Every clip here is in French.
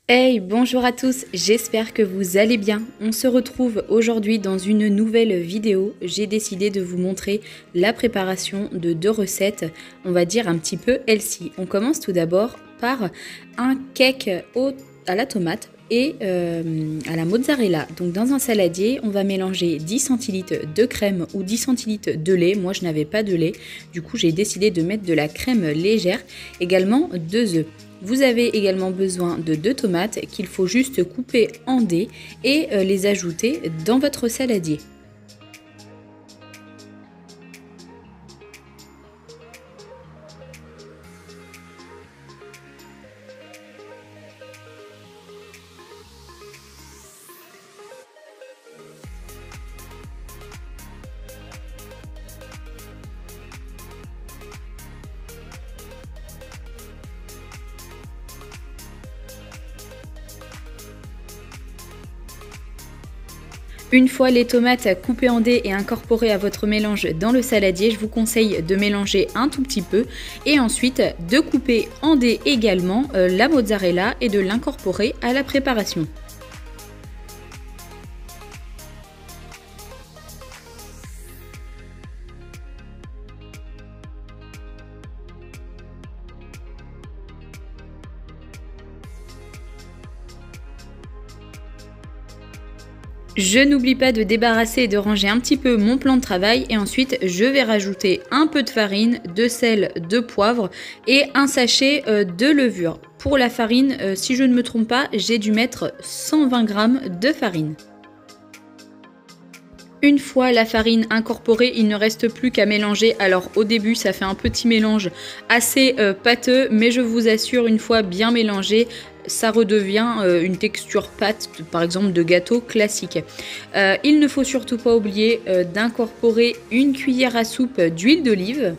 Hey, bonjour à tous, j'espère que vous allez bien. On se retrouve aujourd'hui dans une nouvelle vidéo. J'ai décidé de vous montrer la préparation de deux recettes, on va dire un petit peu healthy. On commence tout d'abord par un cake à la tomate et à la mozzarella. Donc dans un saladier, on va mélanger 10 centilitres de crème ou 10 centilitres de lait. Moi, je n'avais pas de lait, du coup j'ai décidé de mettre de la crème légère, également 2 œufs. Vous avez également besoin de 2 tomates qu'il faut juste couper en dés et les ajouter dans votre saladier. Une fois les tomates coupées en dés et incorporées à votre mélange dans le saladier, je vous conseille de mélanger un tout petit peu et ensuite de couper en dés également la mozzarella et de l'incorporer à la préparation. Je n'oublie pas de débarrasser et de ranger un petit peu mon plan de travail et ensuite je vais rajouter un peu de farine, de sel, de poivre et un sachet de levure. Pour la farine, si je ne me trompe pas, j'ai dû mettre 120 g de farine. Une fois la farine incorporée, il ne reste plus qu'à mélanger. Alors au début, ça fait un petit mélange assez pâteux, mais je vous assure, une fois bien mélangé, ça redevient une texture pâte, par exemple de gâteau classique. Il ne faut surtout pas oublier d'incorporer une cuillère à soupe d'huile d'olive.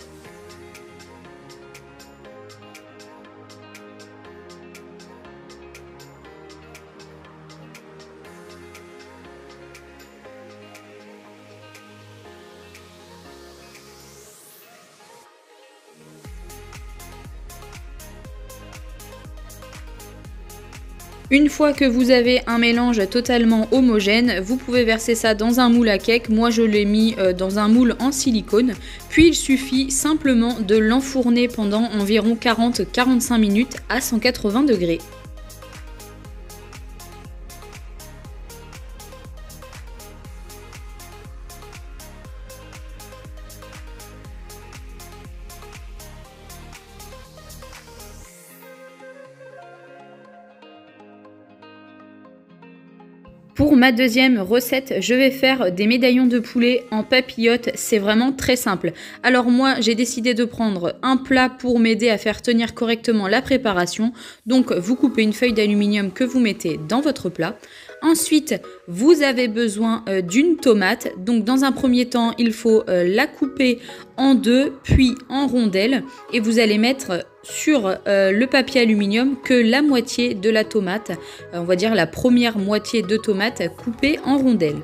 Une fois que vous avez un mélange totalement homogène, vous pouvez verser ça dans un moule à cake. Moi, je l'ai mis dans un moule en silicone. Puis, il suffit simplement de l'enfourner pendant environ 40-45 minutes à 180 degrés. Pour ma deuxième recette, je vais faire des médaillons de poulet en papillote. C'est vraiment très simple. Alors moi, j'ai décidé de prendre un plat pour m'aider à faire tenir correctement la préparation. Donc, vous coupez une feuille d'aluminium que vous mettez dans votre plat. Ensuite, vous avez besoin d'une tomate. Donc, dans un premier temps, il faut la couper en deux, puis en rondelles. Et vous allez mettre sur le papier aluminium que la moitié de la tomate, on va dire la première moitié de tomate coupée en rondelles.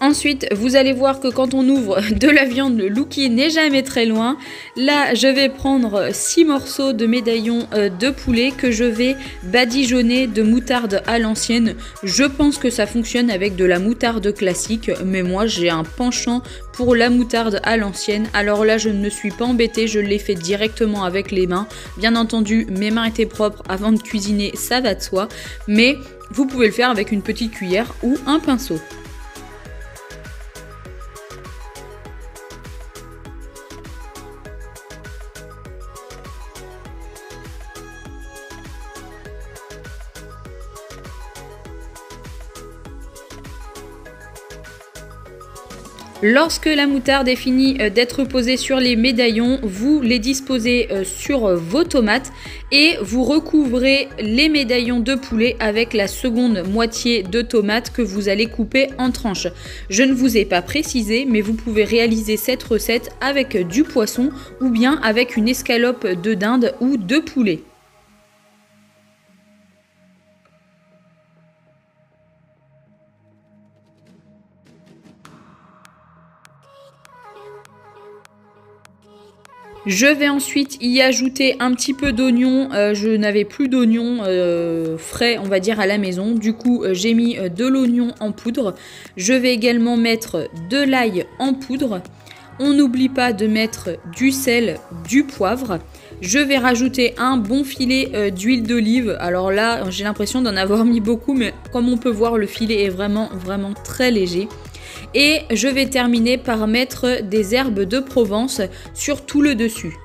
Ensuite, vous allez voir que quand on ouvre de la viande, le lookie n'est jamais très loin. Là, je vais prendre 6 morceaux de médaillons de poulet que je vais badigeonner de moutarde à l'ancienne. Je pense que ça fonctionne avec de la moutarde classique, mais moi j'ai un penchant pour la moutarde à l'ancienne. Alors là, je ne me suis pas embêtée, je l'ai fait directement avec les mains. Bien entendu, mes mains étaient propres avant de cuisiner, ça va de soi. Mais vous pouvez le faire avec une petite cuillère ou un pinceau. Lorsque la moutarde est finie d'être posée sur les médaillons, vous les disposez sur vos tomates et vous recouvrez les médaillons de poulet avec la seconde moitié de tomates que vous allez couper en tranches. Je ne vous ai pas précisé, mais vous pouvez réaliser cette recette avec du poisson ou bien avec une escalope de dinde ou de poulet. Je vais ensuite y ajouter un petit peu d'oignon. Je n'avais plus d'oignon frais, on va dire, à la maison. Du coup, j'ai mis de l'oignon en poudre. Je vais également mettre de l'ail en poudre. On n'oublie pas de mettre du sel, du poivre. Je vais rajouter un bon filet d'huile d'olive. Alors là, j'ai l'impression d'en avoir mis beaucoup, mais comme on peut voir, le filet est vraiment très léger. Et je vais terminer par mettre des herbes de Provence sur tout le dessus.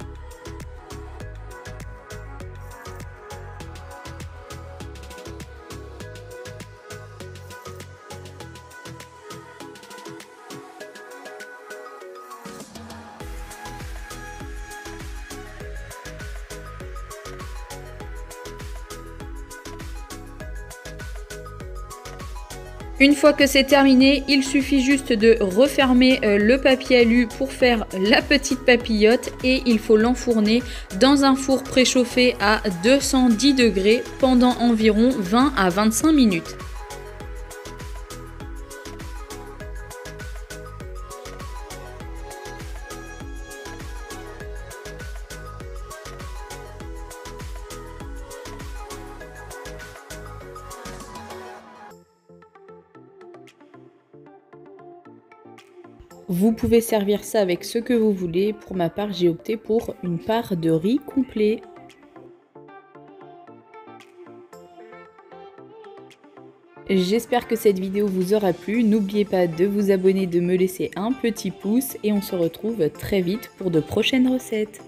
Une fois que c'est terminé, il suffit juste de refermer le papier alu pour faire la petite papillote et il faut l'enfourner dans un four préchauffé à 210 degrés pendant environ 20 à 25 minutes. Vous pouvez servir ça avec ce que vous voulez. Pour ma part, j'ai opté pour une part de riz complet. J'espère que cette vidéo vous aura plu. N'oubliez pas de vous abonner, de me laisser un petit pouce et on se retrouve très vite pour de prochaines recettes.